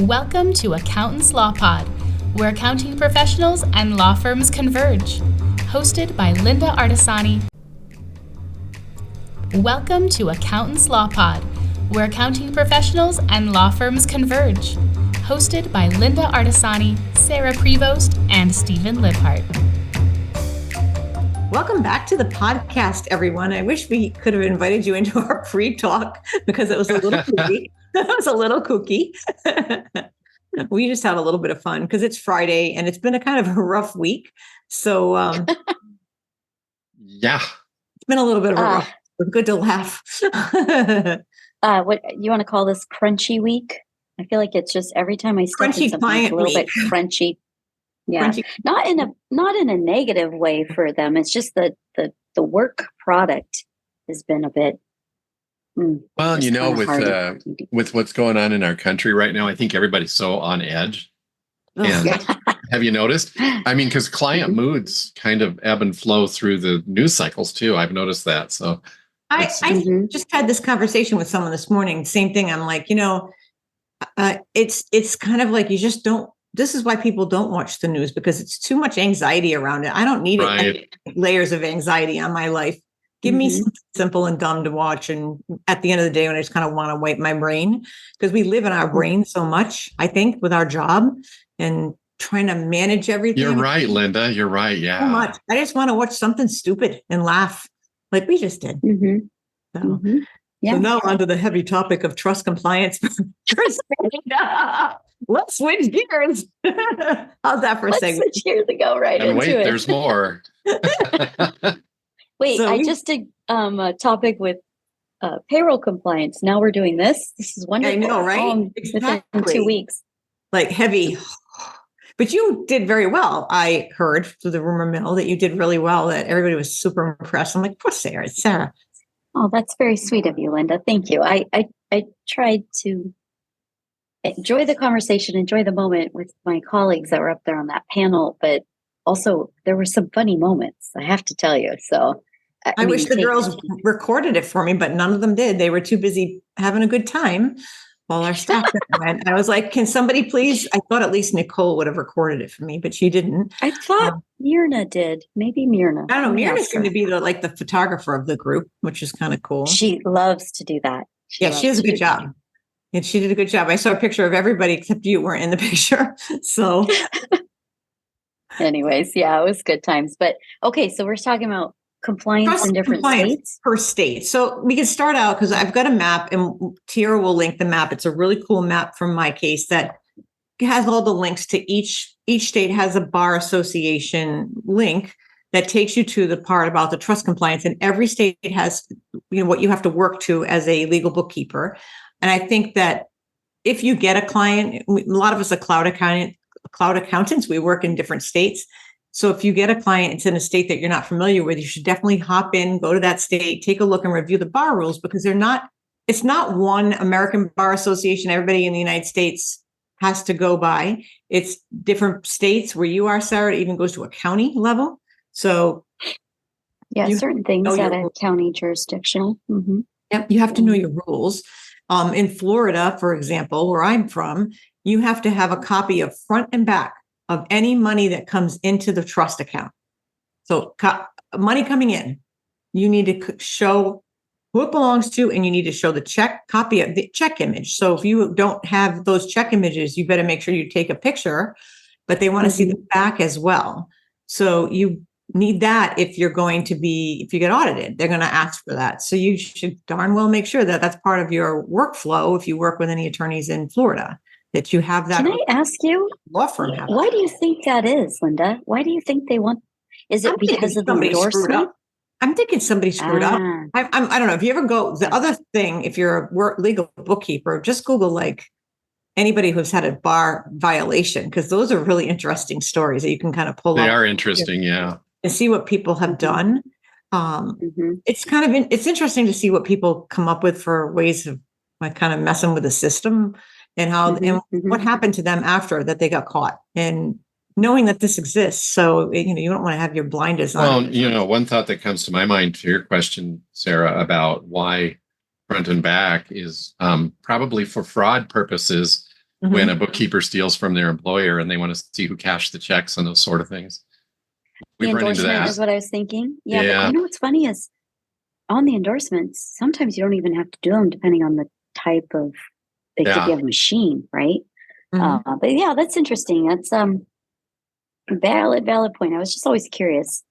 Welcome to Accountants Law Pod, where accounting professionals and law firms converge. Hosted by Linda Artisani. Welcome to Accountants Law Pod, where accounting professionals and law firms converge. Hosted by Linda Artisani, Sarah Prevost, and Stephen Libhart. Welcome back to the podcast, everyone. I wish we could have invited you into our pre-talk because it was a little kooky. It was a little kooky. We just had a little bit of fun because it's Friday and it's been a kind of a rough week. So, yeah, it's been a little bit of a rough, but good to laugh. What you want to call this crunchy week? I feel like it's just every time I step in something, it's a little bit crunchy. Yeah, crunchy. Not in a negative way for them. It's just that the work product has been a bit. Well, you know, with what's going on in our country right now, I think everybody's so on edge. And have you noticed? I mean, because client moods kind of ebb and flow through the news cycles too. I've noticed that. So I just had this conversation with someone this morning. Same thing. I'm like, it's kind of like you just don't. This is why people don't watch the news, because it's too much anxiety around it. I don't need layers of anxiety on my life. Give me something simple and dumb to watch. And at the end of the day, when I just kind of want to wipe my brain, because we live in our brain so much, I think, with our job and trying to manage everything. You're right, Linda. You're right. Yeah. So much. I just want to watch something stupid and laugh like we just did. So now onto the heavy topic of trust compliance. Let's switch gears. How's that for a segment? Let's switch gears to go right into it. There's more. Wait, I just did a topic with payroll compliance. Now we're doing this. This is wonderful. I know, right? Exactly. Within 2 weeks. Like heavy. But you did very well. I heard through the rumor mill that you did really well, that everybody was super impressed. I'm like, poor Sarah. It's Sarah. Oh, that's very sweet of you, Linda. Thank you. I tried to enjoy the conversation, enjoy the moment with my colleagues that were up there on that panel, but also there were some funny moments, I have to tell you. So I wish the girls recorded it for me, but none of them did. They were too busy having a good time while our staff went. I was like, can somebody please? I thought at least Nicole would have recorded it for me, but she didn't. I thought Myrna did. Maybe Myrna. I don't know. Myrna's going to be the photographer of the group, which is kind of cool. She loves to do that. She has a good job. And she did a good job. I saw a picture of everybody except you weren't in the picture. So anyways, it was good times. But okay, so we're talking about compliance in different states? Per state. So we can start out because I've got a map and Tiara will link the map. It's a really cool map from my case that has all the links to each state has a bar association link that takes you to the part about the trust compliance. And every state has, what you have to work to as a legal bookkeeper. And I think that if you get a client, a lot of us are cloud accountants, we work in different states. So if you get a client, it's in a state that you're not familiar with, you should definitely hop in, go to that state, take a look and review the bar rules, because it's not one American Bar Association everybody in the United States has to go by. It's different states. Where you are, Sarah, it even goes to a county level. So certain things at a county jurisdictional. Yep, you have to know your rules. In Florida, for example, where I'm from, you have to have a copy of front and back of any money that comes into the trust account. So money coming in, you need to show who it belongs to, and you need to show the copy of the check image. So if you don't have those check images, you better make sure you take a picture, but they want to see the back as well. So you need that if you get audited, they're going to ask for that. So you should darn well make sure that that's part of your workflow if you work with any attorneys in Florida, that you have that. Can I ask you, law firm have why do you think that is, Linda? Why do you think they want? Is it because of the endorsement? I'm thinking somebody screwed up. I don't know. If you ever go, the other thing, if you're a legal bookkeeper, just Google like anybody who's had a bar violation, because those are really interesting stories that you can kind of pull up. They are interesting, and see what people have done. It's it's interesting to see what people come up with for ways of like kind of messing with the system and how and what happened to them after that they got caught, and knowing that this exists. So you don't want to have your blinders on. Well, one thought that comes to my mind to your question, Sarah, about why front and back is probably for fraud purposes. when a bookkeeper steals from their employer and they want to see who cashed the checks and those sort of things. The endorsement is what I was thinking. Yeah. But you know what's funny is on the endorsements, sometimes you don't even have to do them depending on the type of, they could be a machine, right? But yeah, that's interesting. That's valid point. I was just always curious.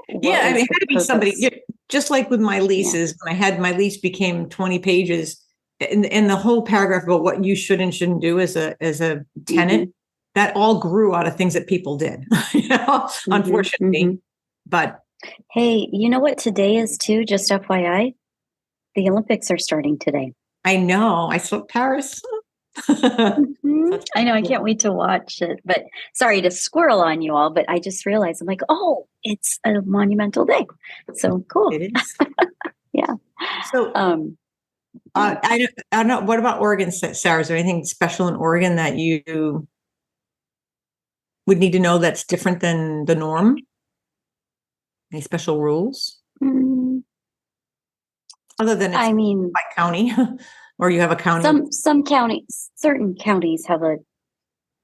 Yeah, I mean, it had to be somebody, just like with my leases, when I had my lease became 20 pages, and the whole paragraph about what you should and shouldn't do as a tenant, that all grew out of things that people did, unfortunately. But hey, you know what today is too? Just FYI, the Olympics are starting today. I know. I saw Paris. I know. I can't wait to watch it. But sorry to squirrel on you all, but I just realized I'm like, oh, it's a monumental day. So cool. It is. Yeah. So I don't know. What about Oregon, Sarah? Is there anything special in Oregon that you would need to know that's different than the norm? Any special rules? Other than it's by county, or you have a county? Some counties, certain counties have a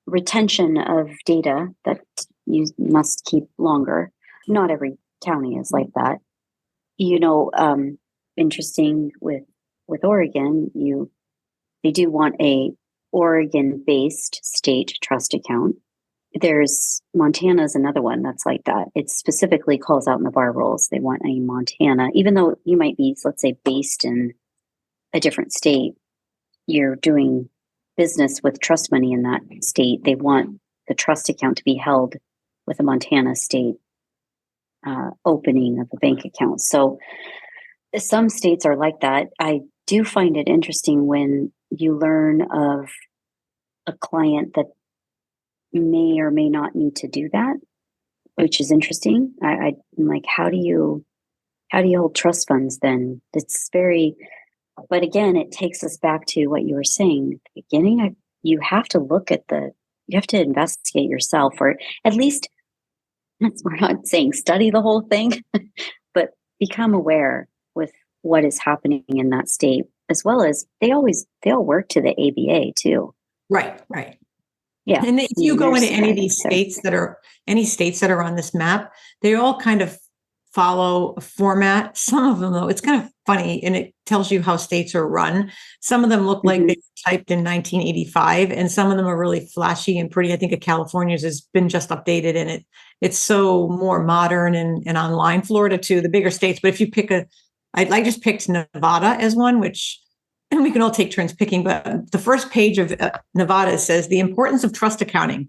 retention of data that you must keep longer. Not every county is like that. Interesting with Oregon, they do want a Oregon-based state trust account. There's Montana's another one that's like that. It specifically calls out in the bar rules. They want a Montana, even though you might be, let's say, based in a different state, you're doing business with trust money in that state. They want the trust account to be held with a Montana state opening of a bank account. So some states are like that. I do find it interesting when you learn of a client that may or may not need to do that, which is interesting. I'm like, how do you hold trust funds then? But again, it takes us back to what you were saying at the beginning. You have to investigate yourself, or at least, we're not saying study the whole thing, but become aware with what is happening in that state, as well as they'll work to the ABA too. Right. Yeah. And if you go into any of these states that are on this map, they all kind of follow a format. Some of them, though, it's kind of funny, and it tells you how states are run. Some of them look like they were typed in 1985, and some of them are really flashy and pretty. I think of California's has been just updated, and it's so more modern and online. Florida too, the bigger states. But if you pick I just picked Nevada as one, and we can all take turns picking, but the first page of Nevada says the importance of trust accounting.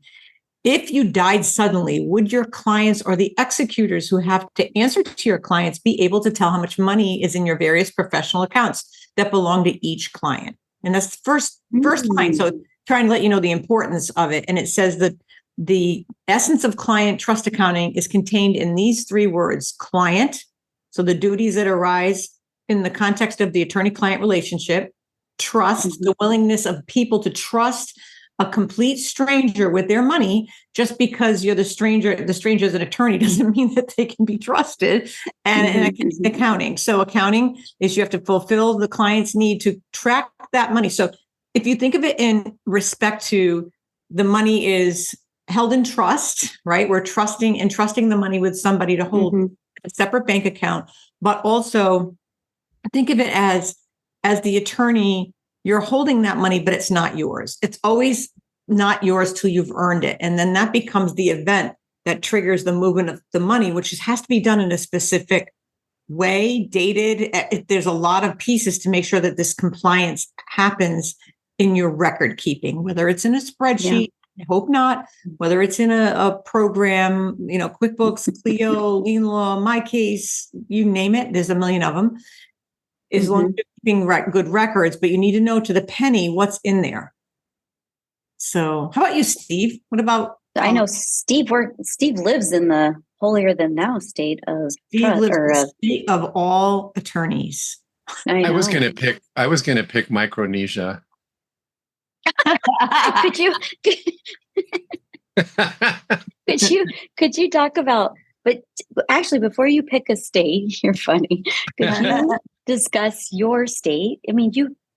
If you died suddenly, would your clients or the executors who have to answer to your clients be able to tell how much money is in your various professional accounts that belong to each client? And that's the first line. So trying to let you know the importance of it. And it says that the essence of client trust accounting is contained in these three words: client, so the duties that arise in the context of the attorney-client relationship; trust, the willingness of people to trust a complete stranger with their money. Just because you're the stranger is an attorney doesn't mean that they can be trusted. And accounting. So accounting is you have to fulfill the client's need to track that money. So if you think of it in respect to the money is held in trust, right? We're trusting the money with somebody to hold a separate bank account, but also think of it as the attorney, you're holding that money, but it's not yours. It's always not yours till you've earned it. And then that becomes the event that triggers the movement of the money, which has to be done in a specific way, dated. There's a lot of pieces to make sure that this compliance happens in your record keeping, whether it's in a spreadsheet, I hope not, whether it's in a program, QuickBooks, Clio, Lien Law, My Case, you name it, there's a million of them. As long as you're keeping good records, but you need to know to the penny what's in there. So how about you, Steve? What about? I know Steve lives in the holier than thou state of Steve lives in the state of all attorneys. I was gonna pick Micronesia. Could you talk about? But actually, before you pick a state, you're funny. Could you discuss your state? I mean,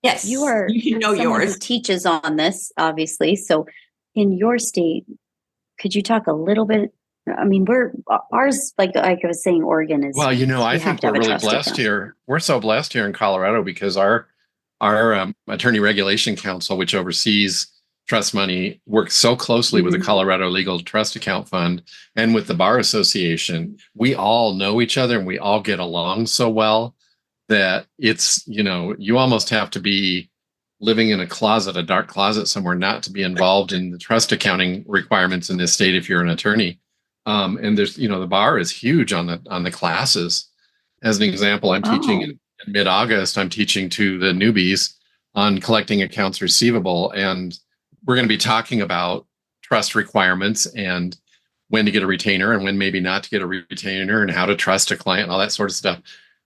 Yes, you are someone yours. Who teaches on this, obviously. So in your state, could you talk a little bit? I mean, ours, like I was saying, Oregon is. Well, I think we're really blessed here. We're so blessed here in Colorado because our Attorney Regulation Council, which oversees trust money, works so closely with the Colorado Legal Trust Account Fund and with the Bar Association. We all know each other and we all get along so well that it's, you almost have to be living in a dark closet somewhere not to be involved in the trust accounting requirements in this state if you're an attorney. And there's, the bar is huge on the classes. As an example, I'm teaching in mid-August, I'm teaching to the newbies on collecting accounts receivable. And we're going to be talking about trust requirements and when to get a retainer and when maybe not to get a retainer and how to trust a client and all that sort of stuff.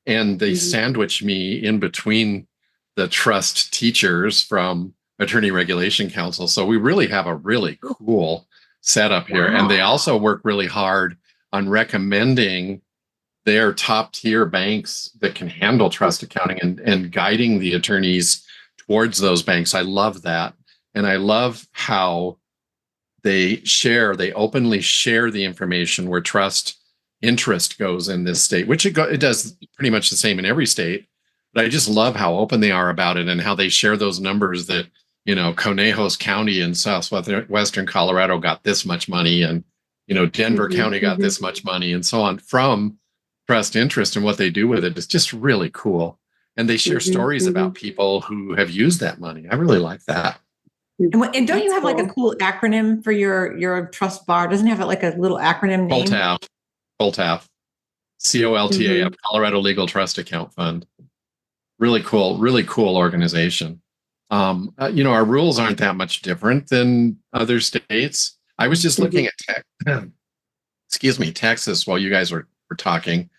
And they sandwich me in between the trust teachers from Attorney Regulation Council. So we really have a really cool setup here. Wow. And they also work really hard on recommending their top tier banks that can handle trust accounting and guiding the attorneys towards those banks. I love that. And I love how they openly share the information where trust interest goes in this state, which it does pretty much the same in every state. But I just love how open they are about it and how they share those numbers that, Conejos County in southwestern Colorado got this much money and, Denver County got this much money and so on from trust interest, and what they do with it is just really cool. And they share stories about people who have used that money. I really like that. And don't you have like a cool acronym for your trust bar? Doesn't it have like a little acronym name? COLTAF, COLTAF, Colorado Legal Trust Account Fund. Really cool organization. Our rules aren't that much different than other states. I was just looking at Texas while you guys were talking.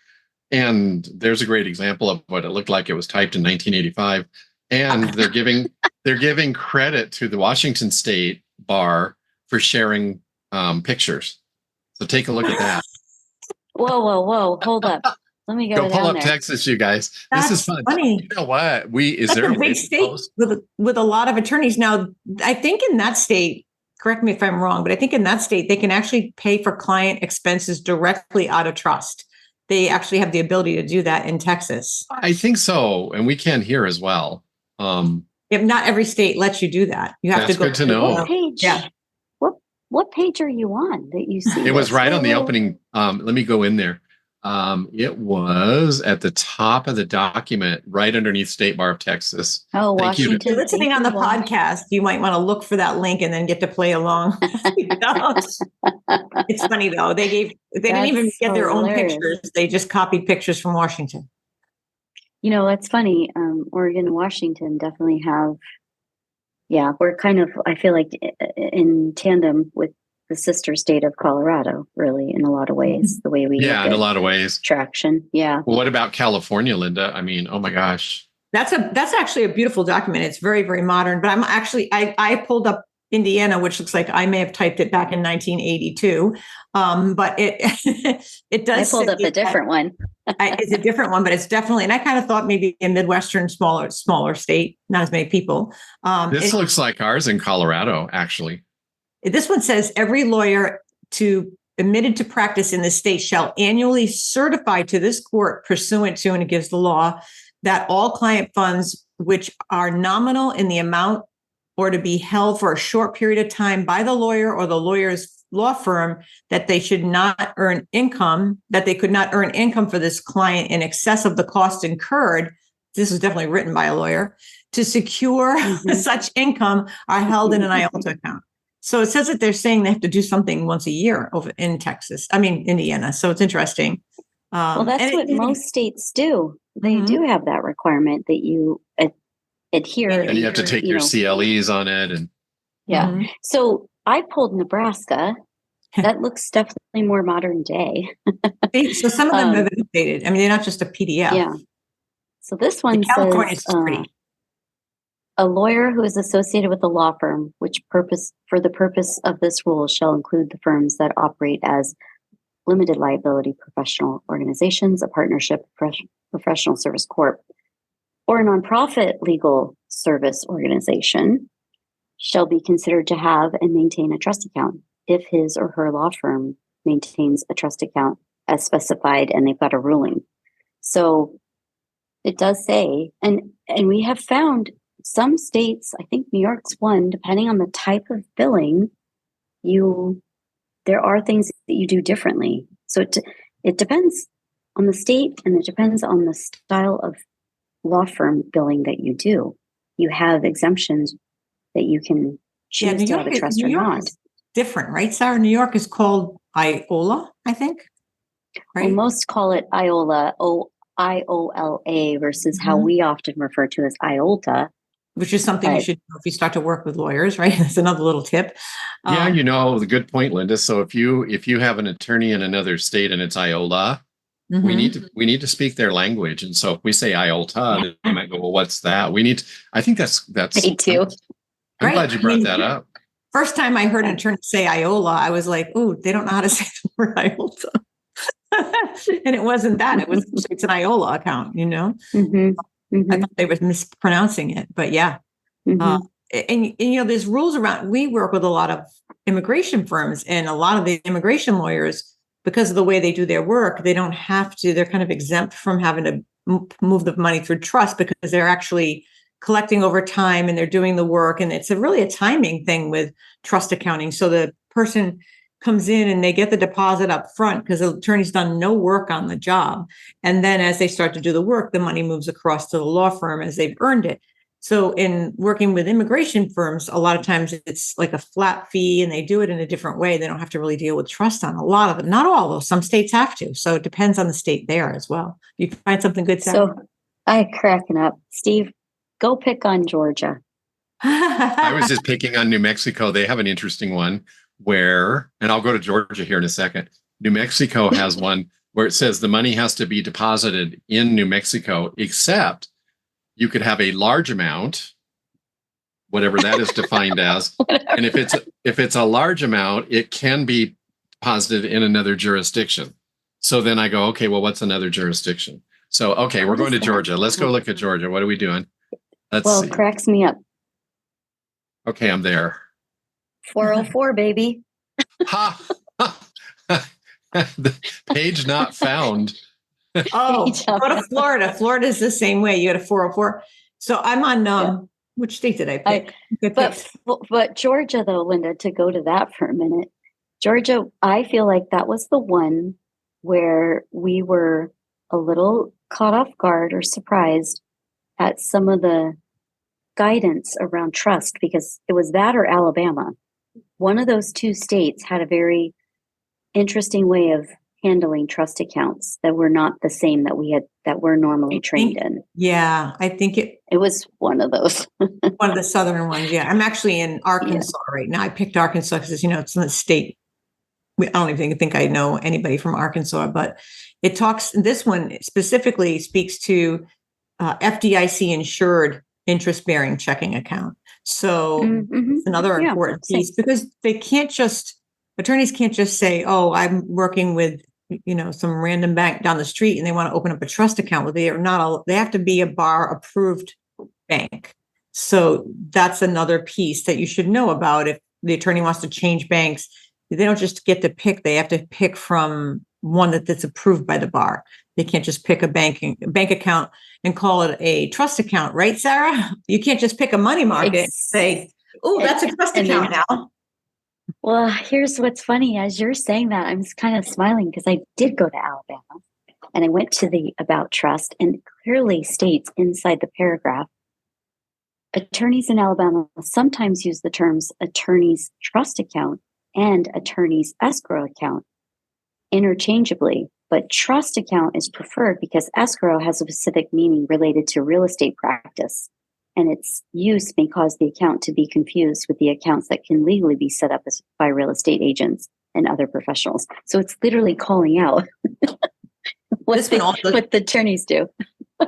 And there's a great example of what it looked like. It was typed in 1985. And they're giving credit to the Washington State Bar for sharing pictures. So take a look at that. Whoa. Hold up. Let me go pull up there. Texas, you guys. This is fun. Funny. You know what? That's a big state with a lot of attorneys. Now, I think in that state, correct me if I'm wrong, but I think in that state, they can actually pay for client expenses directly out of trust. They actually have the ability to do that in Texas. I think so. And we can here as well. If not every state lets you do that. You have to go. Good to know. What page? Yeah. What page are you on that you see? It was right on the opening. Let me go in there. It was at the top of the document, right underneath State Bar of Texas. Oh, Thank Washington. If you're listening on the podcast, you might want to look for that link and then get to play along. It's funny though. They didn't even get their own pictures. They just copied pictures from Washington. It's funny. Oregon and Washington definitely have. Yeah, we're kind of, I feel like, in tandem with the sister state of Colorado, really, in a lot of ways, the way we in a lot of ways. Traction. Yeah. Well, what about California, Linda? I mean, oh my gosh. That's actually a beautiful document. It's very, very modern, but I pulled up Indiana, which looks like I may have typed it back in 1982. But it does. I pulled up a different one. It's a different one, but it's definitely, and I kind of thought maybe a Midwestern, smaller state, not as many people. This looks like ours in Colorado, actually. This one says every lawyer admitted to practice in the state shall annually certify to this court pursuant to, and it gives the law, that all client funds which are nominal in the amount or to be held for a short period of time by the lawyer or the lawyer's law firm, that they should not earn income, that they could not earn income for this client in excess of the cost incurred. This is definitely written by a lawyer to secure such income are held in an IOLTA account. So it says that they're saying they have to do something once a year over in Indiana. So it's interesting. Well, that's what most states do. They do have that requirement that you adhere. And you have to take your CLEs on it. And yeah. So I pulled Nebraska. That looks definitely more modern day. So some of them have been updated. I mean, they're not just a PDF. Yeah. So this one says a lawyer who is associated with a law firm, for the purpose of this rule shall include the firms that operate as limited liability professional organizations, a partnership, professional service corp, or a nonprofit legal service organization shall be considered to have and maintain a trust account if his or her law firm maintains a trust account as specified and they've got a ruling. So it does say, and we have found some states, I think New York's one, depending on the type of billing, there are things that you do differently. So it depends on the state, and it depends on the style of law firm billing that you do. You have exemptions that you can choose to have a trust or not. Different, right, Sarah? New York is called IOLA, I think. Right? Well, most call it IOLA, IOLA, versus how we often refer to as IOLTA. Which is something you should know if you start to work with lawyers, right? That's another little tip. Yeah, the good point, Linda. So if you have an attorney in another state and it's IOLA, we need to speak their language. And so if we say IOLTA, they might go, well, what's that? I think that's me too. I'm glad you brought that up. First time I heard an attorney say IOLA, I was like, oh, they don't know how to say the word IOLTA. And it wasn't that. It's an IOLA account, I thought they were mispronouncing it, but yeah. And there's rules around. We work with a lot of immigration firms, and a lot of the immigration lawyers, because of the way they do their work, they don't have to. They're kind of exempt from having to move the money through trust because they're actually collecting over time and they're doing the work. And it's really a timing thing with trust accounting. So the person comes in and they get the deposit up front because the attorney's done no work on the job. And then as they start to do the work, the money moves across to the law firm as they've earned it. So in working with immigration firms, a lot of times it's like a flat fee and they do it in a different way. They don't have to really deal with trust on a lot of it. Not all, though. Some states have to. So it depends on the state there as well. You find something good, Sarah? So I cracking up. Steve, go pick on Georgia. I was just picking on New Mexico. They have an interesting one where, and I'll go to Georgia here in a second. New Mexico has one where it says the money has to be deposited in New Mexico, except you could have a large amount, whatever that is defined as. And if it's a large amount, it can be deposited in another jurisdiction. So then I go, okay, well, what's another jurisdiction? So, okay, we're going to Georgia. Let's go look at Georgia. What are we doing? Let's see. It cracks me up. Okay, I'm there. 404, baby. Ha! The page not found. Oh, go to Florida. Florida is the same way. You got a 404. So I'm on, which state did I pick? But Georgia, though, Linda, to go to that for a minute, Georgia, I feel like that was the one where we were a little caught off guard or surprised at some of the guidance around trust, because it was that or Alabama. One of those two states had a very interesting way of handling trust accounts that were not the same that we're normally trained in. Yeah, I think it was one of those. One of the southern ones. Yeah, I'm actually in Arkansas right now. I picked Arkansas because it's in the state. I don't even think I know anybody from Arkansas, but it talks. This one specifically speaks to FDIC insured interest-bearing checking account. So it's another important piece, because attorneys can't just say, oh, I'm working with, some random bank down the street and they want to open up a trust account with they have to be a bar approved bank. So that's another piece that you should know about. If the attorney wants to change banks, they don't just get to pick, they have to pick from one that's approved by the bar. They can't just pick a bank account and call it a trust account, right, Sarah? You can't just pick a money market and say, oh, that's a trust account now. Well, here's what's funny. As you're saying that, I'm kind of smiling because I did go to Alabama and I went to the About Trust, and it clearly states inside the paragraph, attorneys in Alabama sometimes use the terms attorney's trust account and attorney's escrow account interchangeably, but trust account is preferred because escrow has a specific meaning related to real estate practice, and its use may cause the account to be confused with the accounts that can legally be set up by real estate agents and other professionals. So it's literally calling out what the attorneys do.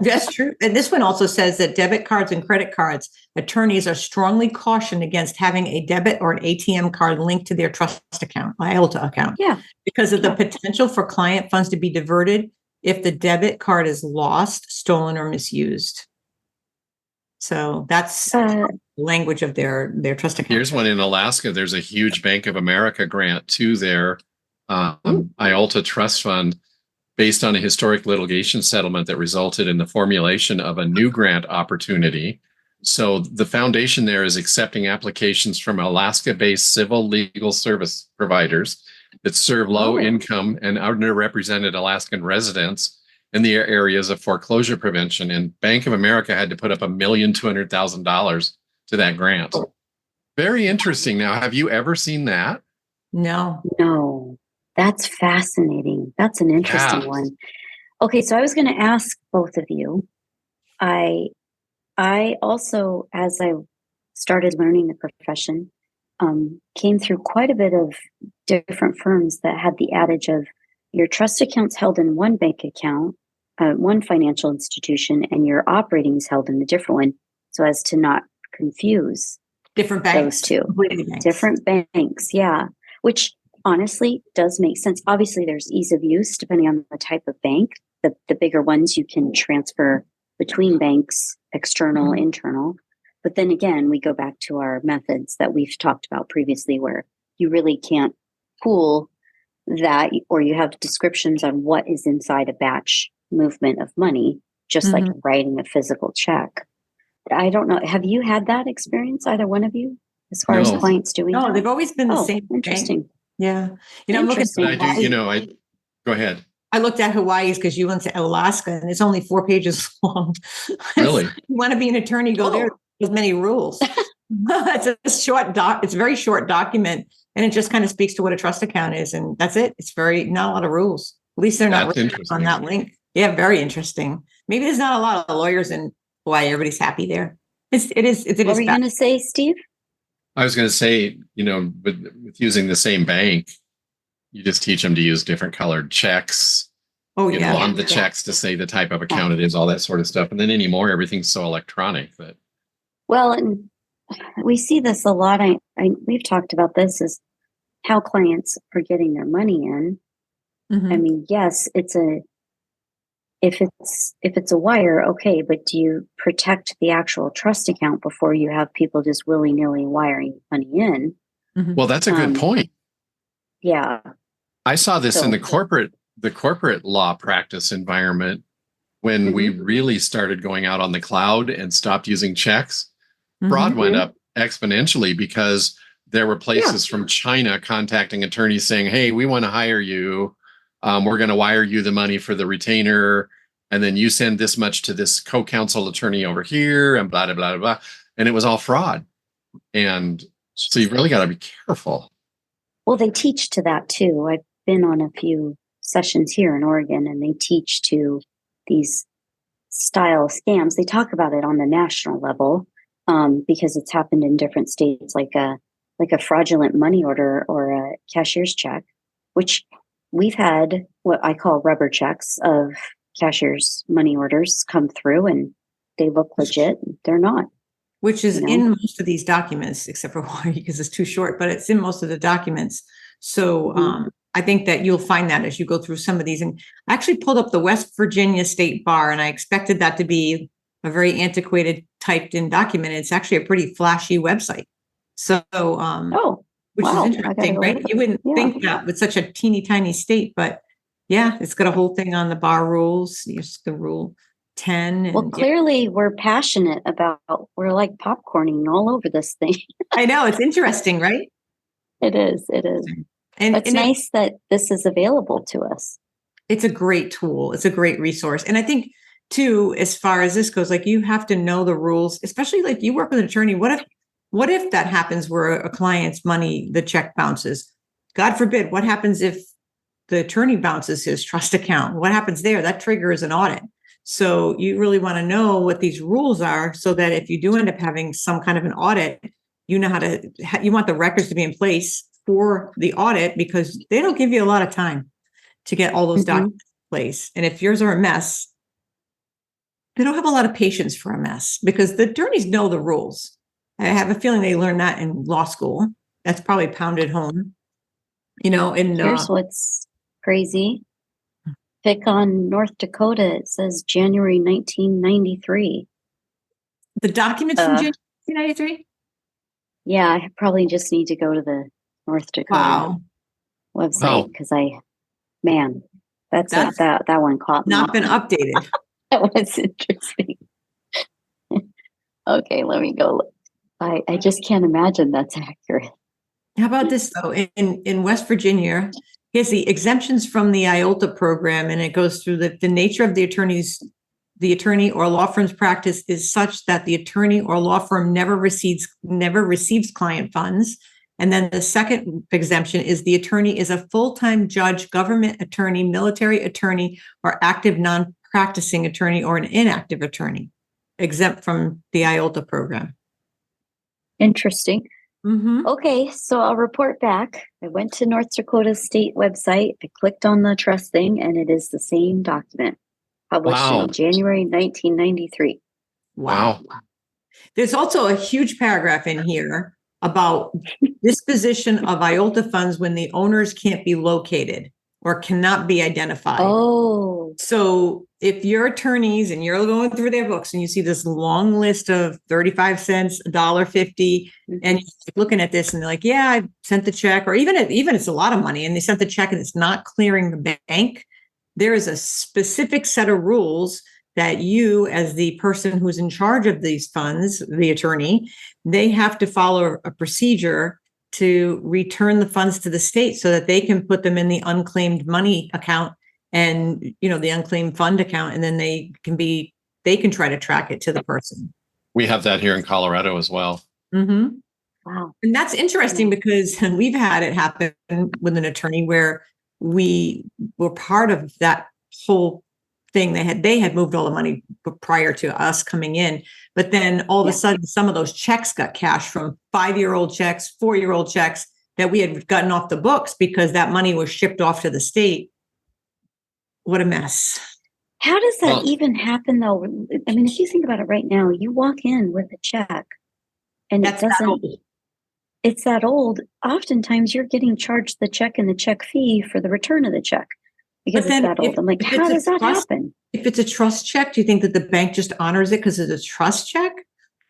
That's true. And this one also says that debit cards and credit cards, attorneys are strongly cautioned against having a debit or an ATM card linked to their trust account, IOLTA account. Yeah. Because of the potential for client funds to be diverted if the debit card is lost, stolen, or misused. So that's language of their trust account. Here's one in Alaska. There's a huge Bank of America grant to their IALTA trust fund based on a historic litigation settlement that resulted in the formulation of a new grant opportunity. So the foundation there is accepting applications from Alaska-based civil legal service providers that serve low-income and underrepresented Alaskan residents in the areas of foreclosure prevention. And Bank of America had to put up $1,200,000 to that grant. Very interesting. Now, have you ever seen that? No. That's fascinating. That's an interesting one. Okay, so I was going to ask both of you. I also, as I started learning the profession, came through quite a bit of different firms that had the adage of your trust account's held in one bank account, one financial institution, and your operating is held in a different one, so as to not confuse different banks. Those two. Different banks, yeah. Which honestly does make sense. Obviously, there's ease of use depending on the type of bank. The bigger ones you can transfer between banks, external, internal. But then again, we go back to our methods that we've talked about previously, where you really can't pool that, or you have descriptions on what is inside a batch movement of money, just like writing a physical check. I don't know. Have you had that experience, either one of you, as far as clients doing that? No, they've always been the same. Interesting. Bank. Yeah. I'm looking at go ahead. I looked at Hawaii's because you went to Alaska and it's only 4 pages long. Really? You want to be an attorney, go there. There's many rules. It's a it's a very short document, and it just kind of speaks to what a trust account is, and that's it. It's not a lot of rules. At least they're not on that link. Yeah, very interesting. Maybe there's not a lot of lawyers in Hawaii. Everybody's happy there. It is. What were you going to say, Steve? I was going to say, with using the same bank, you just teach them to use different colored checks. On the checks to say the type of account it is, all that sort of stuff. And then anymore, everything's so electronic that. Well, and we see this a lot. We've talked about this, is how clients are getting their money in. I mean, yes, if it's a wire, okay, but do you protect the actual trust account before you have people just willy-nilly wiring money in? Well, that's a good point. Yeah. I saw this in the corporate law practice environment when we really started going out on the cloud and stopped using checks. Fraud went up exponentially because there were places from China contacting attorneys saying, hey, we want to hire you. We're going to wire you the money for the retainer. And then you send this much to this co-counsel attorney over here and blah, blah, blah, blah. And it was all fraud. And so you've really got to be careful. Well, they teach to that too. I've been on a few sessions here in Oregon, and they teach to these style scams. They talk about it on the national level because it's happened in different states, like a fraudulent money order or a cashier's check, which we've had what I call rubber checks of cashier's money orders come through, and they look legit. They're not. Which is in most of these documents, except for one because it's too short, but it's in most of the documents. So I think that you'll find that as you go through some of these. And I actually pulled up the West Virginia State Bar, and I expected that to be a very antiquated typed in document. It's actually a pretty flashy website. So, which is interesting, right? You wouldn't think that with such a teeny tiny state, but yeah, it's got a whole thing on the bar rules. It's the rule 10. And, well, clearly we're passionate about, we're like popcorning all over this thing. I know, it's interesting, right? It is. And it's nice that this is available to us. It's a great tool. It's a great resource. And I think too, as far as this goes, like you have to know the rules, especially like you work with an attorney. What if that happens where a client's money, the check bounces? God forbid, what happens if the attorney bounces his trust account? What happens there? That triggers an audit. So you really want to know what these rules are so that if you do end up having some kind of an audit, you know you want the records to be in place for the audit, because they don't give you a lot of time to get all those documents in place. And if yours are a mess, they don't have a lot of patience for a mess because the attorneys know the rules. I have a feeling they learned that in law school. That's probably pounded home, and here's what's crazy. Pick on North Dakota. It says January 1993. The documents from January 1993? Yeah, I probably just need to go to the North Dakota website because that one caught me. Not been updated. That was interesting. Okay, let me go look. I just can't imagine that's accurate. How about this though? In West Virginia, here's the exemptions from the IOLTA program, and it goes through the nature of the attorney or law firm's practice is such that the attorney or law firm never receives client funds. And then the second exemption is the attorney is a full-time judge, government attorney, military attorney, or active non-practicing attorney, or an inactive attorney, exempt from the IOLTA program. Interesting. Mm-hmm. Okay, so I'll report back. I went to North Dakota State website. I clicked on the trust thing, and it is the same document published in January 1993. Wow. There's also a huge paragraph in here about disposition of IOLTA funds when the owners can't be located or cannot be identified. Oh. So if you're attorneys and you're going through their books and you see this long list of 35 cents, $1.50, and you're looking at this and they're like, yeah, I sent the check, or even it's a lot of money and they sent the check and it's not clearing the bank, there is a specific set of rules that you, as the person who's in charge of these funds, the attorney, they have to follow a procedure to return the funds to the state so that they can put them in the unclaimed money account and, the unclaimed fund account. And then they can try to track it to the person. We have that here in Colorado as well. Mm-hmm. Wow. And that's interesting because we've had it happen with an attorney where we were part of that whole thing. They had moved all the money prior to us coming in, but then all of a sudden some of those checks got cashed from 5-year-old checks, 4-year-old checks that we had gotten off the books because that money was shipped off to the state. What a mess. How does that even happen though? I mean, if you think about it right now, you walk in with a check and it's that old. Oftentimes you're getting charged the check and the check fee for the return of the check. Because it's that old. I'm like, how does that happen? If it's a trust check, do you think that the bank just honors it because it's a trust check?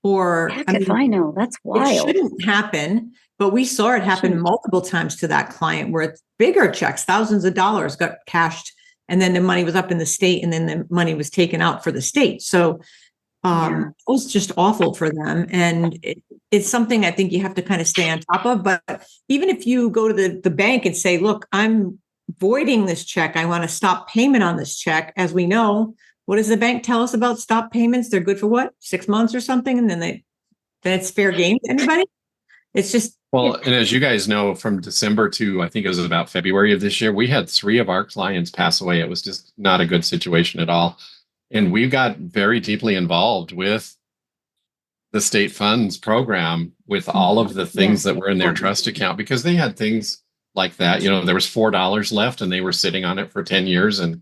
Or if I know, that's wild. It shouldn't happen, but we saw it happen multiple times to that client where it's bigger checks, thousands of dollars got cashed, and then the money was up in the state, and then the money was taken out for the state. So it was just awful for them. And it's something I think you have to kind of stay on top of. But even if you go to the bank and say, look, I'm voiding this check, I want to stop payment on this check. As we know, what does the bank tell us about stop payments? They're good for what? 6 months or something. And then it's fair game to anybody. It's just. Well, and as you guys know, from December to, I think it was about February of this year, we had 3 of our clients pass away. It was just not a good situation at all. And we got very deeply involved with the state funds program with all of the things that were in their trust account, because they had things like that. There was $4 left and they were sitting on it for 10 years and,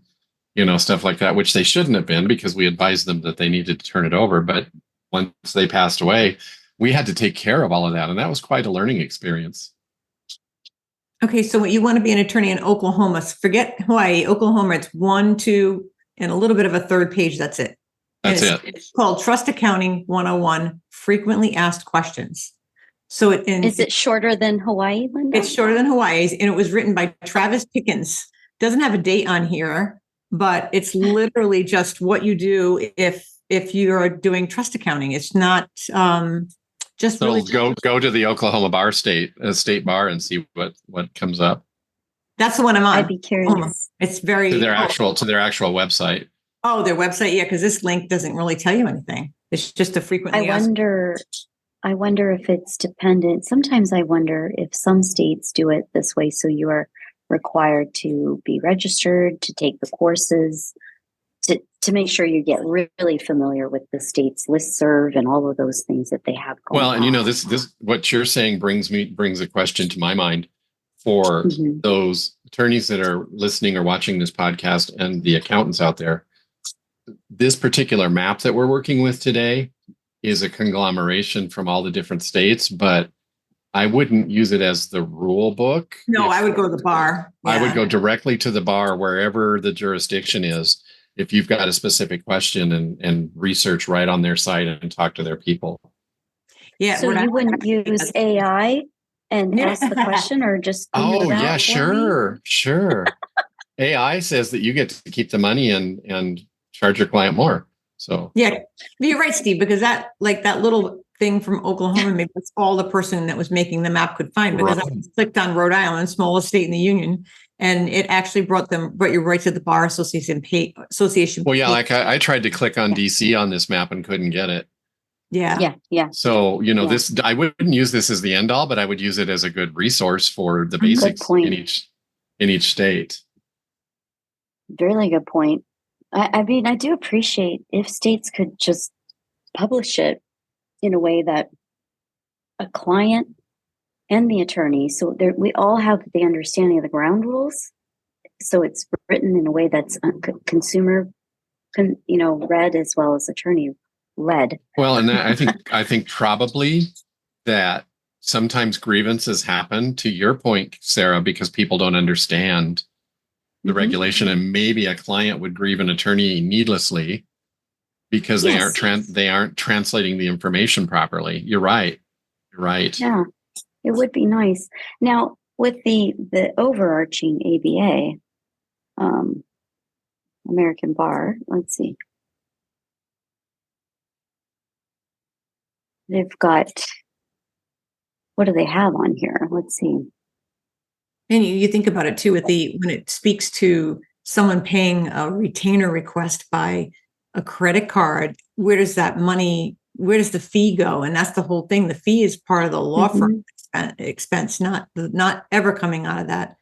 stuff like that, which they shouldn't have been because we advised them that they needed to turn it over. But once they passed away, we had to take care of all of that. And that was quite a learning experience. Okay. So you want to be an attorney in Oklahoma, forget Hawaii, Oklahoma, it's 1, 2, and a little bit of a third page. That's it. It's called Trust Accounting 101, Frequently Asked Questions. So is it shorter than Hawaii, Linda? It's shorter than Hawaii's, and it was written by Travis Pickens. Doesn't have a date on here, but it's literally just what you do if you're doing trust accounting. It's not just so really go to the Oklahoma state bar and see what comes up. That's the one I'm on. I'd be curious. It's very to their actual website. Oh, their website, yeah, because this link doesn't really tell you anything. It's just a frequently asked. I wonder if it's dependent. Sometimes I wonder if some states do it this way. So you are required to be registered, to take the courses, to make sure you get really familiar with the state's listserv and all of those things that they have going on. Well, and this what you're saying brings a question to my mind for those attorneys that are listening or watching this podcast and the accountants out there. This particular map that we're working with today is a conglomeration from all the different states, but I wouldn't use it as the rule book. No, I would go to the bar. I would go directly to the bar wherever the jurisdiction is if you've got a specific question and research right on their site and talk to their people. Yeah. So you wouldn't use AI and ask the question, or just sure. AI says that you get to keep the money and charge your client more. So yeah, you're right, Steve, because that little thing from Oklahoma, maybe that's all the person that was making the map could find, because I clicked on Rhode Island, smallest state in the union, and it actually brought you right to the Bar Association. Well, yeah, like I tried to click on DC on this map and couldn't get it. Yeah. So, this, I wouldn't use this as the end all, but I would use it as a good resource for the basics in each state. Really good point. I mean, I do appreciate if states could just publish it in a way that a client and the attorney, so we all have the understanding of the ground rules. So it's written in a way that's consumer, read as well as attorney led. Well, and I think probably that sometimes grievances happen, to your point, Sarah, because people don't understand the regulation, and maybe a client would grieve an attorney needlessly because they aren't translating the information properly. You're right. Yeah, it would be nice. Now, with the overarching ABA, American Bar, let's see. They've got, what do they have on here? Let's see. And you think about it too, when it speaks to someone paying a retainer request by a credit card, where does the fee go? And that's the whole thing. The fee is part of the law firm expense, not ever coming out of that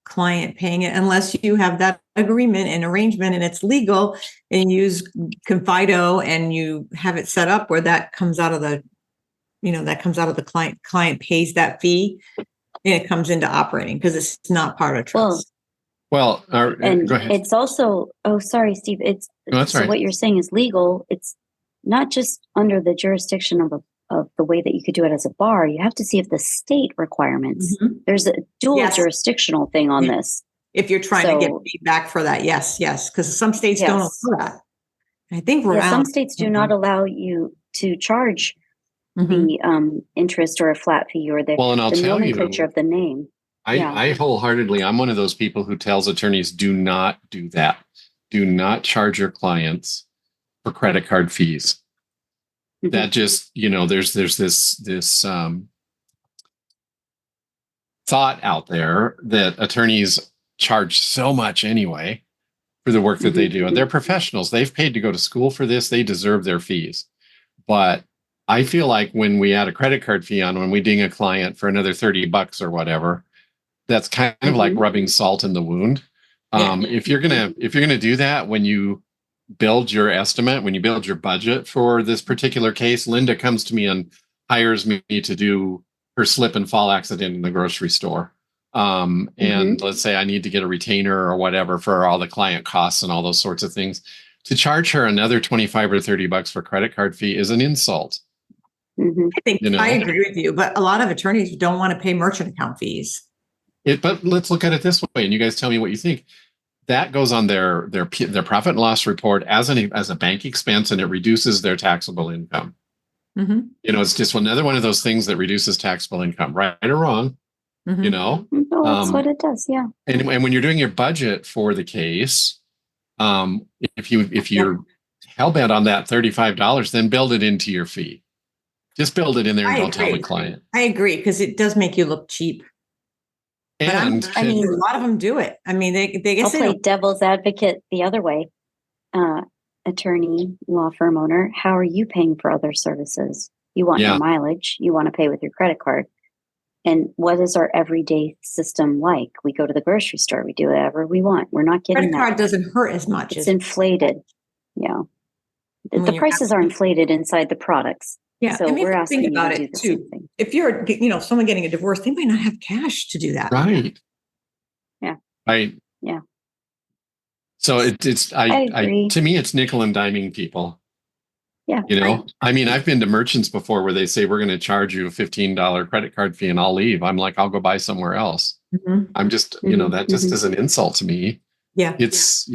client paying it, unless you have that agreement and arrangement and it's legal, and you use Confido and you have it set up where that comes out of the client pays that fee. And it comes into operating because it's not part of trust. Well, and go ahead. It's also, sorry, Steve. That's right. What you're saying is legal. It's not just under the jurisdiction of the way that you could do it as a bar. You have to see if the state requirements. There's a dual jurisdictional thing on this. If you're trying to get feedback for that, yes, because some states don't allow that. I think some states do not allow you to charge the interest or a flat fee or the nomenclature of the name. I wholeheartedly, I'm one of those people who tells attorneys, do not do that. Do not charge your clients for credit card fees. That just, there's this thought out there that attorneys charge so much anyway for the work that they do. And they're professionals. They've paid to go to school for this. They deserve their fees. But I feel like when we add a credit card fee on, when we ding a client for another $30 or whatever, that's kind of like rubbing salt in the wound. If you're gonna do that, when you build your estimate, when you build your budget for this particular case, Linda comes to me and hires me to do her slip and fall accident in the grocery store. And let's say I need to get a retainer or whatever for all the client costs and all those sorts of things. To charge her another $25 or $30 for credit card fee is an insult. I agree with you, but a lot of attorneys don't want to pay merchant account fees. But let's look at it this way, and you guys tell me what you think. That goes on their profit and loss report as a bank expense, and it reduces their taxable income. It's just another one of those things that reduces taxable income, right or wrong. No, that's what it does. Yeah. And when you're doing your budget for the case, if you're hell bent on that $35, then build it into your fee. Just build it in there and don't tell the client. I agree, because it does make you look cheap. And I mean, a lot of them do it. I mean, I'll play devil's advocate the other way. Attorney, law firm owner, how are you paying for other services? You want your mileage. You want to pay with your credit card. And what is our everyday system like? We go to the grocery store. We do whatever we want. We're not getting that. Credit card doesn't hurt as much. It's inflated. Yeah. The prices are inflated inside the products. Yeah, so we're asking think about it too. If you're, someone getting a divorce, they might not have cash to do that. Right. Yeah. Right. Yeah. So to me, it's nickel and diming people. Yeah. I mean, I've been to merchants before where they say, we're going to charge you a $15 credit card fee and I'll leave. I'm like, I'll go buy somewhere else. I'm just, that just is an insult to me. Yeah. It's,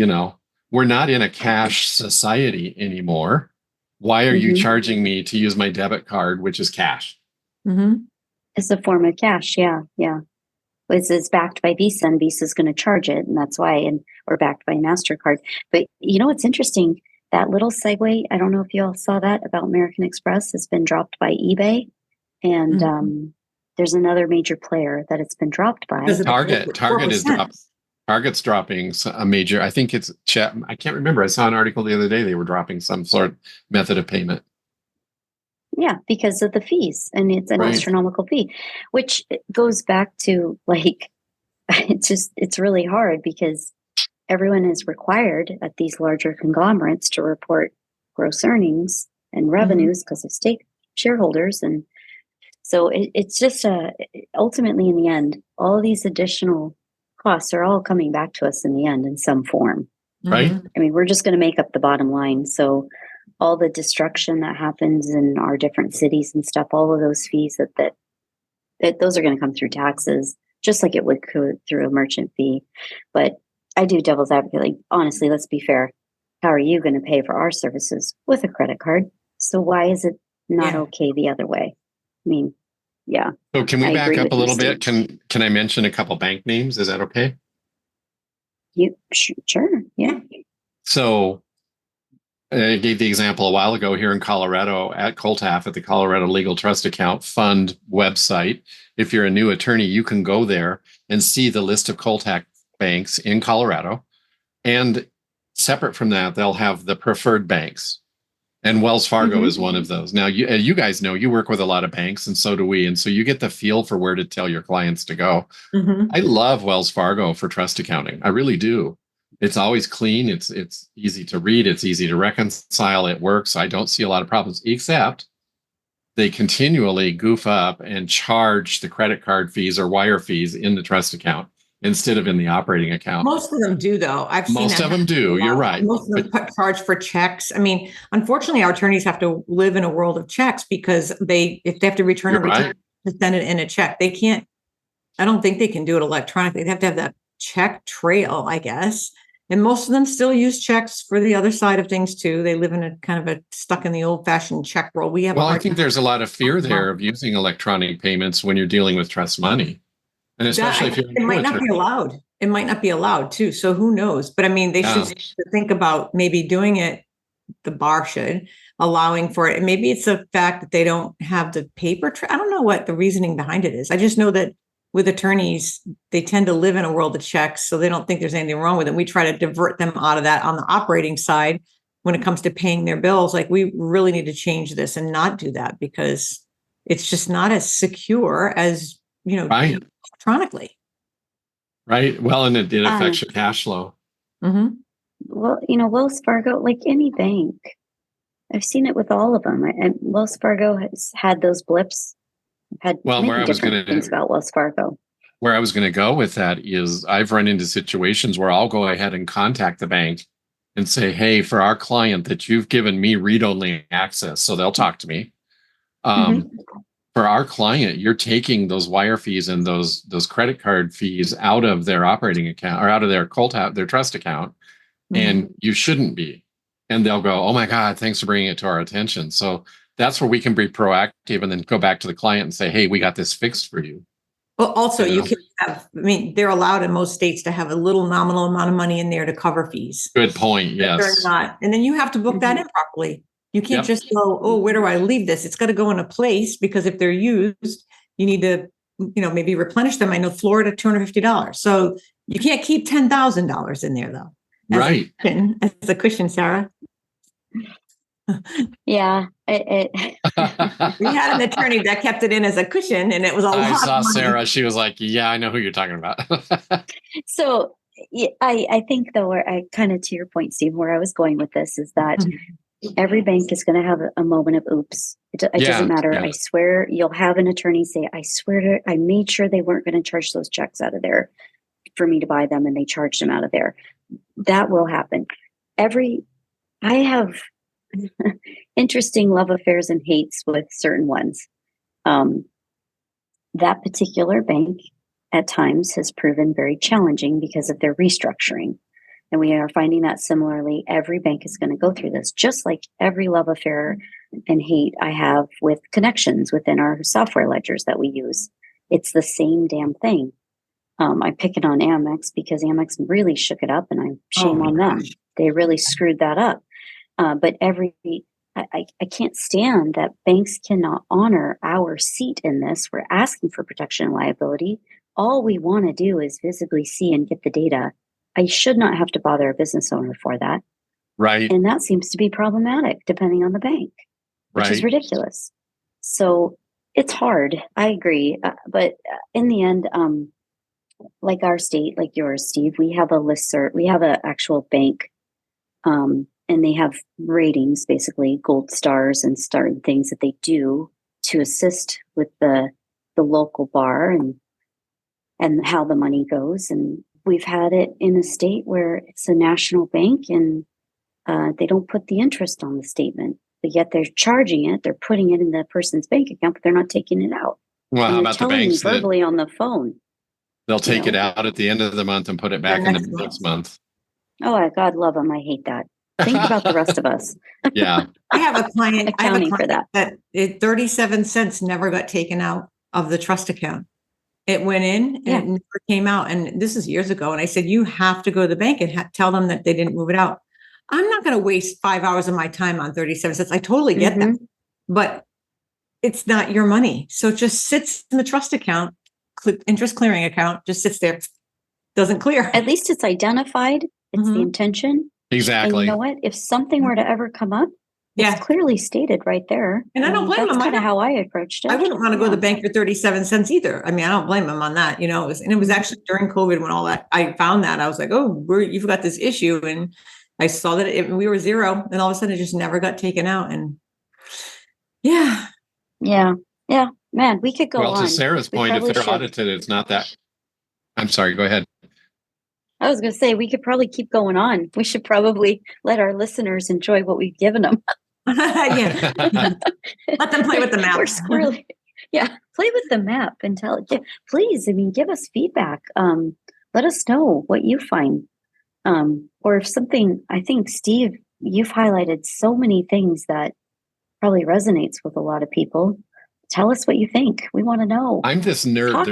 we're not in a cash society anymore. Why are you charging me to use my debit card, which is cash? It's a form of cash. Yeah. It's backed by Visa, and Visa's going to charge it, and that's why, or backed by MasterCard. But what's interesting? That little segue, I don't know if you all saw that, about American Express has been dropped by eBay, and there's another major player that it's been dropped by. Target is dropped. Target's dropping a major. I think it's chat. I can't remember. I saw an article the other day. They were dropping some sort of method of payment. Yeah, because of the fees, and it's an astronomical fee, which goes back to it's really hard because everyone is required at these larger conglomerates to report gross earnings and revenues because of state shareholders, and so it's just ultimately in the end, all of these additional costs are all coming back to us in the end in some form. Right. I mean, we're just going to make up the bottom line. So all the destruction that happens in our different cities and stuff, all of those fees that those are going to come through taxes, just like it would go through a merchant fee. But I do devil's advocate. Like, honestly, let's be fair. How are you going to pay for our services with a credit card? So why is it not okay the other way? I mean, yeah. So can we back up a little bit? Can I mention a couple bank names? Is that okay? Sure. Yeah. So I gave the example a while ago here in Colorado at Coltaf at the Colorado Legal Trust Account Fund website. If you're a new attorney, you can go there and see the list of Coltaf banks in Colorado. And separate from that, they'll have the preferred banks. And Wells Fargo is one of those. Now, you guys know you work with a lot of banks, and so do we. And so you get the feel for where to tell your clients to go. I love Wells Fargo for trust accounting. I really do. It's always clean. It's easy to read. It's easy to reconcile. It works. I don't see a lot of problems, except they continually goof up and charge the credit card fees or wire fees in the trust account instead of in the operating account. Most of them do, though. I've seen most of them do. You're right. Most of them charge for checks. I mean, unfortunately, our attorneys have to live in a world of checks because if they have to return a return to send it in a check, they can't. I don't think they can do it electronically. They have to have that check trail, I guess. And most of them still use checks for the other side of things too. They live in a kind of stuck in the old-fashioned check world. I think there's a lot of fear there of using electronic payments when you're dealing with trust money. And especially if you're it might not be allowed. It might not be allowed too. So who knows? But I mean, they should think about maybe doing it. The bar should allowing for it. And maybe it's the fact that they don't have the paper. I don't know what the reasoning behind it is. I just know that with attorneys, they tend to live in a world of checks, so they don't think there's anything wrong with it. We try to divert them out of that on the operating side when it comes to paying their bills. Like, we really need to change this and not do that because it's just not as secure as, electronically. Right. Well, and it affects your cash flow. Well, Wells Fargo, like any bank, I've seen it with all of them. And Wells Fargo has had those blips. Where I was going to things about Wells Fargo. Where I was going to go with that is I've run into situations where I'll go ahead and contact the bank and say, hey, for our client that you've given me read-only access, so they'll talk to me. For our client, you're taking those wire fees and those credit card fees out of their operating account or out of their their trust account, and you shouldn't be. And they'll go, oh my God, thanks for bringing it to our attention. So that's where we can be proactive and then go back to the client and say, hey, we got this fixed for you. Well, also you can have, they're allowed in most states to have a little nominal amount of money in there to cover fees. Good point. Yes. They're not. And then you have to book that in properly. You can't just go, oh, where do I leave this? It's got to go in a place because if they're used, you need to, maybe replenish them. I know Florida, $250. So you can't keep $10,000 in there though. As a cushion, Sarah. Yeah. We had an attorney that kept it in as a cushion and it was a lot. I saw Sarah. She was like, yeah, I know who you're talking about. So I think though, where I kind of to your point, Steve, where I was going with this is that every bank is going to have a moment of oops. It doesn't matter. I swear you'll have an attorney say, I made sure they weren't going to charge those checks out of there for me to buy them and they charged them out of there. That will happen. I have interesting love affairs and hates with certain ones. That particular bank at times has proven very challenging because of their restructuring. And we are finding that similarly, every bank is going to go through this, just like every love affair and hate I have with connections within our software ledgers that we use. It's the same damn thing. I'm picking on Amex because Amex really shook it up, and I'm shame on them. They really screwed that up. But I can't stand that banks cannot honor our seat in this. We're asking for protection and liability. All we want to do is visibly see and get the data. I should not have to bother a business owner for that. Right. And that seems to be problematic depending on the bank, which is ridiculous. So it's hard. I agree. But in the end, like our state, like yours, Steve, we have a listserv. We have an actual bank, and they have ratings, basically gold stars and certain things that they do to assist with the local bar and how the money goes. And we've had it in a state where it's a national bank, and they don't put the interest on the statement, but yet they're charging it. They're putting it in the person's bank account, but they're not taking it out. Well, and how about the banks verbally on the phone? They'll take it out at the end of the month and put it back in the next month. Oh, God love them. I hate that. Think about the rest of us. Yeah. I have a client accounting for that. 37 cents never got taken out of the trust account. It went in and it never came out. And this is years ago. And I said, you have to go to the bank and tell them that they didn't move it out. I'm not going to waste 5 hours of my time on 37 cents. I totally get that, but it's not your money. So it just sits in the trust account, interest clearing account, just sits there, doesn't clear. At least it's identified. It's the intention. Exactly. And you know what? If something were to ever come up, it's clearly stated right there. And I don't blame them. That's kind of how I approached it. I wouldn't want to go to the bank for 37 cents either. I mean, I don't blame them on that. It was actually during COVID when all that, I found that I was like, oh, you've got this issue. And I saw that we were zero, and all of a sudden it just never got taken out. And yeah, man, we could go on. Well, to Sarah's point, if they're audited, it's not that. I'm sorry, go ahead. I was going to say, we could probably keep going on. We should probably let our listeners enjoy what we've given them. Let them play with the map. We're squirrely. Yeah, play with the map and tell it. Please, give us feedback. Let us know what you find. Or if something, I think, Steve, you've highlighted so many things that probably resonates with a lot of people. Tell us what you think. We want to know. I'm this nerd.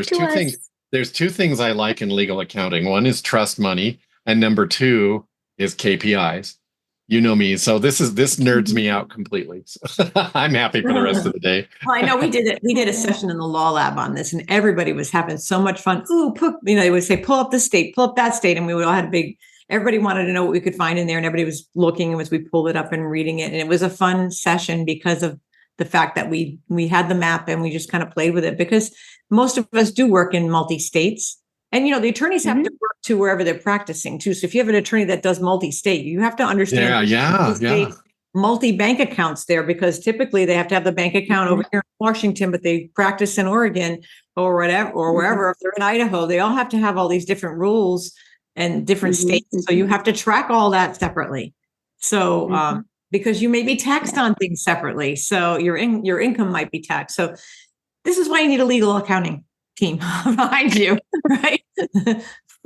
There's two things I like in legal accounting. One is trust money, and number two is KPIs. You know me, so this nerds me out completely. So I'm happy for the rest of the day. Well, I know we did a session in the law lab on this, and everybody was having so much fun. Ooh, they would say, pull up this state, pull up that state, and we all had everybody wanted to know what we could find in there, and everybody was looking as we pulled it up and reading it, and it was a fun session because of the fact that we had the map and we just kind of played with it, because most of us do work in multi-states. And, the attorneys have to work to wherever they're practicing too. So if you have an attorney that does multi-state, you have to understand multi-bank accounts there, because typically they have to have the bank account over here in Washington, but they practice in Oregon or whatever, or wherever. If they're in Idaho, they all have to have all these different rules and different states. So you have to track all that separately. So, because you may be taxed on things separately. So your income might be taxed. So this is why you need a legal accounting team behind you, right?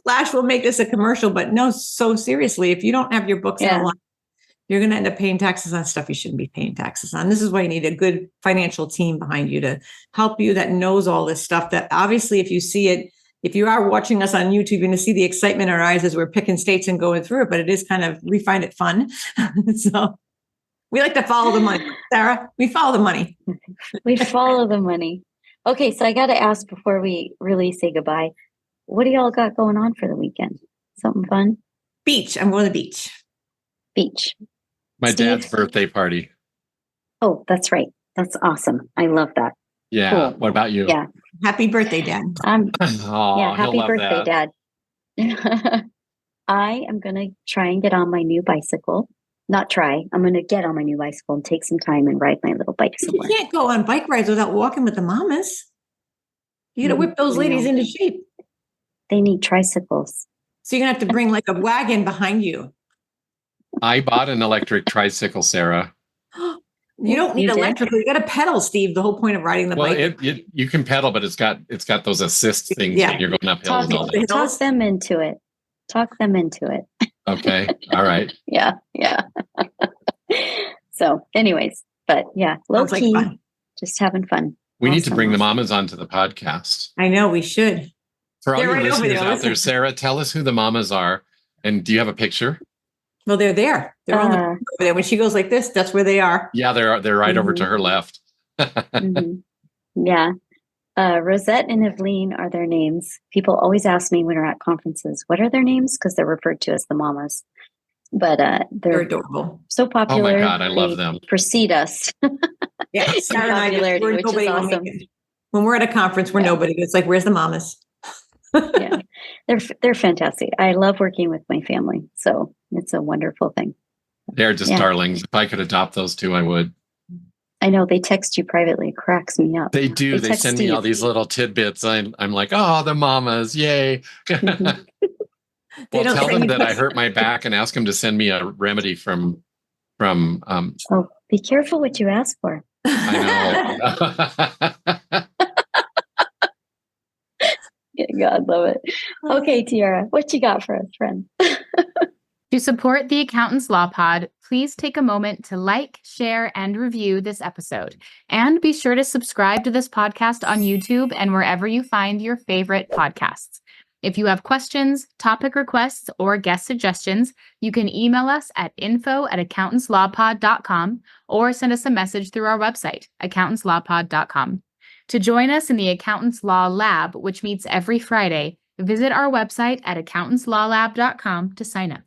Flash will make this a commercial, but no, so seriously, if you don't have your books in line, you're going to end up paying taxes on stuff you shouldn't be paying taxes on. This is why you need a good financial team behind you to help you that knows all this stuff. That obviously, if you see it, if you are watching us on YouTube, you're going to see the excitement in our eyes as we're picking states and going through it, but it is we find it fun. So we like to follow the money. Sarah, we follow the money. We follow the money. Okay, so I got to ask before we really say goodbye, what do y'all got going on for the weekend? Something fun? Beach. I'm going to the beach. Beach. My dad's birthday party. Oh, that's right. That's awesome. I love that. Yeah. Cool. What about you? Yeah. Happy birthday, Dad. Happy birthday, Dad. I am going to try and get on my new bicycle. Not try. I'm going to get on my new bicycle and take some time and ride my little bike somewhere. You can't go on bike rides without walking with the mamas. You got to whip those ladies into shape. They need tricycles. So you're going to have to bring like a wagon behind you. I bought an electric tricycle, Sarah. You don't need electrical. You got to pedal, Steve. The whole point of riding the bike. You can pedal, but it's got those assist things when you're going uphill. Talk them into it. Okay. All right. Yeah. So anyways, but yeah, low key, just having fun. We need to bring the mamas onto the podcast. I know we should. For all your listeners out there, Sarah, tell us who the mamas are. And do you have a picture? Well, they're there. They're on over there. When she goes like this, that's where they are. Yeah, they're right over to her left. Yeah. Rosette and Eveline are their names. People always ask me when we're at conferences, what are their names? Because they're referred to as the mamas. But they're adorable. So popular. Oh my God, I love them. Precede us. Yeah, Sarah and I, we're nobody awesome. When we're at a conference, we're nobody. It's like, where's the mamas? Yeah, they're fantastic. I love working with my family. So it's a wonderful thing. They're just darlings. If I could adopt those two, I would. I know they text you privately. It cracks me up. They do. They send me all these little tidbits. I'm like, oh, the mamas. Yay. Well, tell them that I hurt my back and ask them to send me a remedy from oh, be careful what you ask for. I know. God, love it. Okay, Tiara, what you got for us, friend? To support the Accountants Law Pod, please take a moment to like, share, and review this episode. And be sure to subscribe to this podcast on YouTube and wherever you find your favorite podcasts. If you have questions, topic requests, or guest suggestions, you can email us at info@accountantslawpod.com or send us a message through our website, accountantslawpod.com. To join us in the Accountants Law Lab, which meets every Friday, visit our website at accountantslawlab.com to sign up.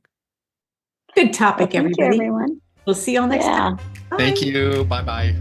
Good topic, everybody. Thank you, everyone. We'll see you all next time. Bye. Thank you. Bye-bye.